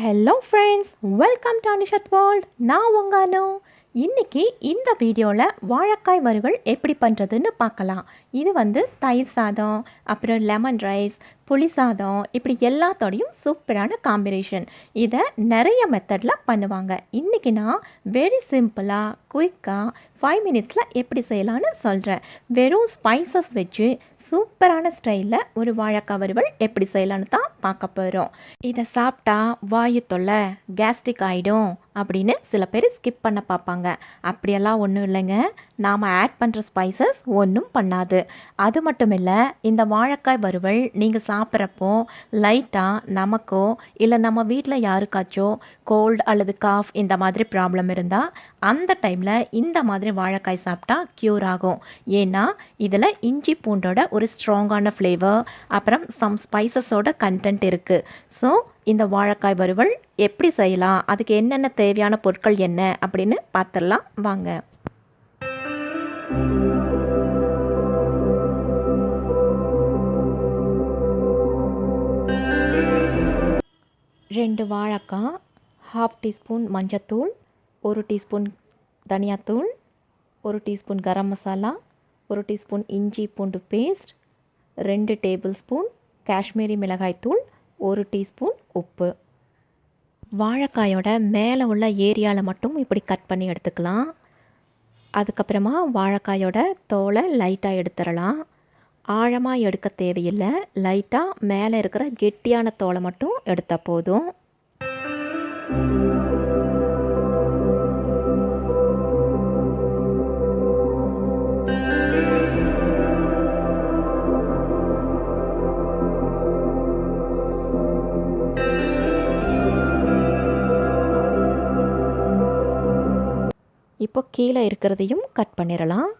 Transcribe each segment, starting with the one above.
Hello friends, welcome to Anushath world. நான் உங்கள் அனு. இன்றைக்கி இந்த வீடியோவில் வாழைக்காய் வறுவல் எப்படி பண்ணுறதுன்னு பார்க்கலாம். இது தயிர் சாதம், அப்புறம் லெமன் ரைஸ், புளி சாதம், இப்படி எல்லாத்தோடையும் சூப்பரான காம்பினேஷன். இதை நிறைய மெத்தடில் பண்ணுவாங்க. இன்றைக்கி நான் வெரி சிம்பிளாக குயிக்காக 5 மினிட்ஸில் எப்படி செய்யலான்னு சொல்கிறேன். வெறும் ஸ்பைசஸ் வச்சு சூப்பரான ஸ்டைலில் ஒரு வாழைக்காய் வறுவல் எப்படி செய்யலான்னு தான் பார்க்க போகிறோம். இதை சாப்பிட்டா வாயு தொல்லை, கேஸ்ட்ரிக் ஆகிடும் அப்படின்னு சில பேர் ஸ்கிப் பண்ண பார்ப்பாங்க. அப்படியெல்லாம் ஒன்றும் இல்லைங்க. நாம் ஆட் பண்ணுற ஸ்பைசஸ் ஒன்றும் பண்ணாது. அது மட்டும் இல்லை, இந்த வாழைக்காய் வறுவல் நீங்கள் சாப்பிட்றப்போ லைட்டாக நமக்கோ இல்லை நம்ம வீட்டில் யாருக்காச்சோ கோல்டு அல்லது காஃப் இந்த மாதிரி ப்ராப்ளம் இருந்தால் அந்த டைமில் இந்த மாதிரி வாழைக்காய் சாப்பிட்டா க்யூர் ஆகும். ஏன்னா இதில் இஞ்சி பூண்டோட ஒரு ஸ்ட்ராங்கான ஃப்ளேவர், அப்புறம் சம் ஸ்பைசஸோட கண்டென்ட் இருக்குது. ஸோ இந்த வாழைக்காய் வறுவல் எப்படி செய்யலாம், அதுக்கு என்னென்ன தேவையான பொருட்கள் என்ன அப்படின்னு பார்த்துடலாம் வாங்க. ரெண்டு வாழைக்காய், 1/2 டீஸ்பூன் மஞ்சத்தூள், 1 டீஸ்பூன் தனியாத்தூள், 1 டீஸ்பூன் கரம் மசாலா, 1 டீஸ்பூன் இஞ்சி பூண்டு பேஸ்ட், 2 டேபிள் ஸ்பூன் காஷ்மீரி மிளகாய்த்தூள், 1 டீஸ்பூன் உப்பு. வாழைக்காயோட மேலே உள்ள ஏரியாவில் மட்டும் இப்படி கட் பண்ணி எடுத்துக்கலாம். அதுக்கப்புறமா வாழைக்காயோட தோலை லைட்டாக எடுத்துடலாம். ஆழமாக எடுக்க தேவையில்லை. லைட்டாக மேலே இருக்கிற கெட்டியான தோலை மட்டும் எடுத்தால் போதும். இப்போ கீழே இருக்கிறதையும் கட் பண்ணிடலாம்.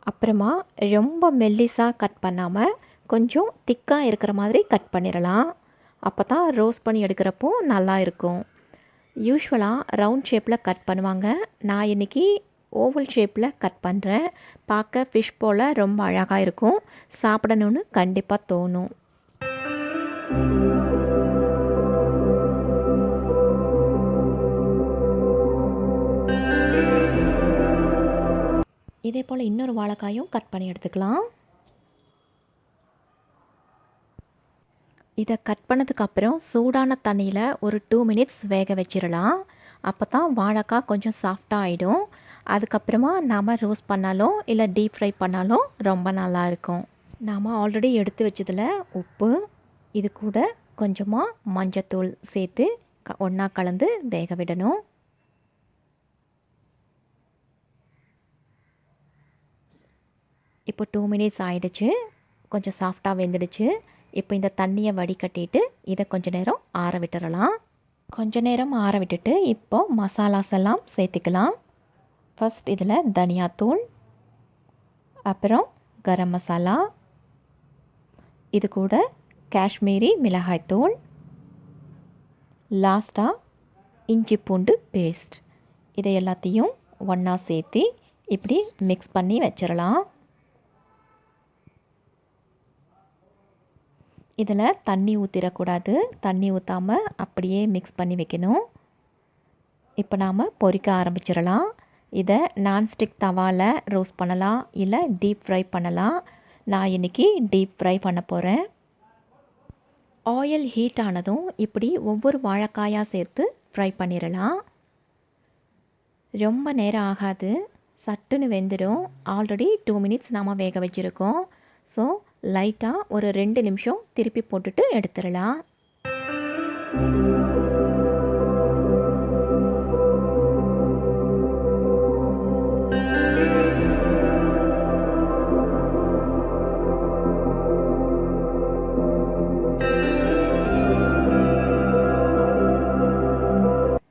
அப்புறமா ரொம்ப மெல்லிஸாக கட் பண்ணாமல் கொஞ்சம் திக்காக இருக்கிற மாதிரி கட் பண்ணிடலாம். அப்போ தான் ரோஸ்ட் பண்ணி எடுக்கிறப்போ நல்லா இருக்கும். யூஸ்வலாக ரவுண்ட் ஷேப்பில் கட் பண்ணுவாங்க. நான் இன்றைக்கி ஓவல் ஷேப்பில் கட் பண்ணுறேன். பார்க்க ஃபிஷ் போல் ரொம்ப அழகாக இருக்கும். சாப்பிடணுன்னு கண்டிப்பாக தோணும். இதே போல் இன்னொரு வாழைக்காயும் கட் பண்ணி எடுத்துக்கலாம். இதை கட் பண்ணதுக்கப்புறம் சூடான தண்ணியில் ஒரு 2 மினிட்ஸ் வேக வச்சிடலாம். அப்போ தான் வாழைக்காய் கொஞ்சம் சாஃப்டாக ஆகிடும். அதுக்கப்புறமா நாம் ரோஸ்ட் பண்ணாலும் இல்லை டீப் ஃப்ரை பண்ணாலும் ரொம்ப நல்லாயிருக்கும். நாம் ஆல்ரெடி எடுத்து வச்சதில் உப்பு, இது கூட கொஞ்சமாக மஞ்சத்தூள் சேர்த்து ஒன்றா கலந்து வேக விடணும். இப்போ 2 மினிட்ஸ் ஆகிடுச்சு. கொஞ்சம் சாஃப்டாக வெந்துடுச்சு. இப்போ இந்த தண்ணியை வடிகட்டிட்டு இதை கொஞ்சம் நேரம் ஆற விட்டுறலாம். கொஞ்ச நேரம் ஆற விட்டுட்டு இப்போ மசாலாஸ் எல்லாம் சேர்த்துக்கலாம். ஃபஸ்ட் இதில் தனியாத்தூள், அப்புறம் கரம் மசாலா, இது கூட காஷ்மீரி மிளகாய்த்தூள், லாஸ்ட்டாக இஞ்சி பூண்டு பேஸ்ட். இதை எல்லாத்தையும் ஒன்றா சேர்த்து இப்படி மிக்ஸ் பண்ணி வச்சிடலாம். இதில் தண்ணி ஊற்றிடக்கூடாது. தண்ணி ஊற்றாமல் அப்படியே மிக்ஸ் பண்ணி வைக்கணும். இப்போ நாம் பொரிக்க ஆரம்பிச்சிடலாம். இதை நான்ஸ்டிக் தவாவில் ரோஸ்ட் பண்ணலாம், இல்லை டீப் ஃப்ரை பண்ணலாம். நான் இன்றைக்கி டீப் ஃப்ரை பண்ண போகிறேன். ஆயில் ஹீட் ஆனதும் இப்படி ஒவ்வொரு வாழைக்காயாக சேர்த்து ஃப்ரை பண்ணிடலாம். ரொம்ப நேரம் ஆகாது, சட்டுன்னு வெந்துடும். ஆல்ரெடி 2 மினிட்ஸ் நாம் வேக வச்சுருக்கோம். ஸோ லைட்டாக ஒரு 2 நிமிஷம் திருப்பி போட்டுட்டு எடுத்துடலாம்.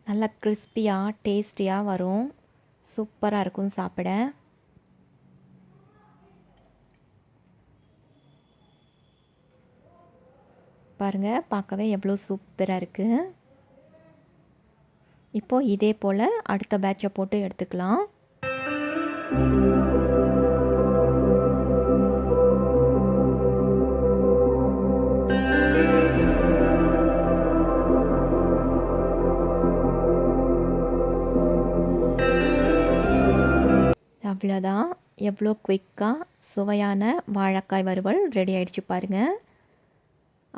நல்லா கிறிஸ்பியாக டேஸ்டியாக வரும். சூப்பராக இருக்கும் சாப்பிட. பாருங்கள், பார்க்கவே எவ்வளோ சூப்பராக இருக்குது. இப்போது இதே போல் அடுத்த பேட்சை போட்டு எடுத்துக்கலாம். அவ்வளோதான். எவ்வளோ குயிக்காக சுவையான வாழைக்காய் வறுவல் ரெடி ஆகிடுச்சு பாருங்கள்.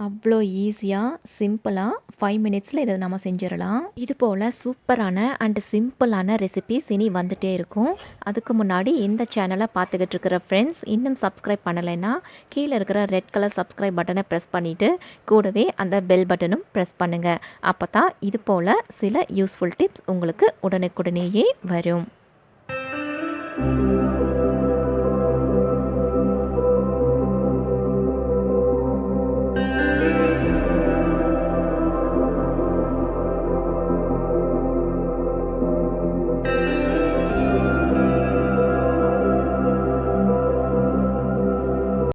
அவ்வளோ ஈஸியாக சிம்பிளாக 5 மினிட்ஸில் இதை நம்ம செஞ்சிடலாம். இது போல் சூப்பரான அண்டு சிம்பிளான ரெசிபிஸ் இனி வந்துகிட்டே இருக்கும். அதுக்கு முன்னாடி இந்த சேனலை பார்த்துக்கிட்டு இருக்கிற ஃப்ரெண்ட்ஸ் இன்னும் சப்ஸ்கிரைப் பண்ணலைன்னா கீழே இருக்கிற ரெட் கலர் சப்ஸ்கிரைப் பட்டனை ப்ரெஸ் பண்ணிவிட்டு கூடவே அந்த பெல் பட்டனும் ப்ரெஸ் பண்ணுங்கள். அப்போ தான் இது போல் சில யூஸ்ஃபுல் டிப்ஸ் உங்களுக்கு உடனுக்குடனேயே வரும்.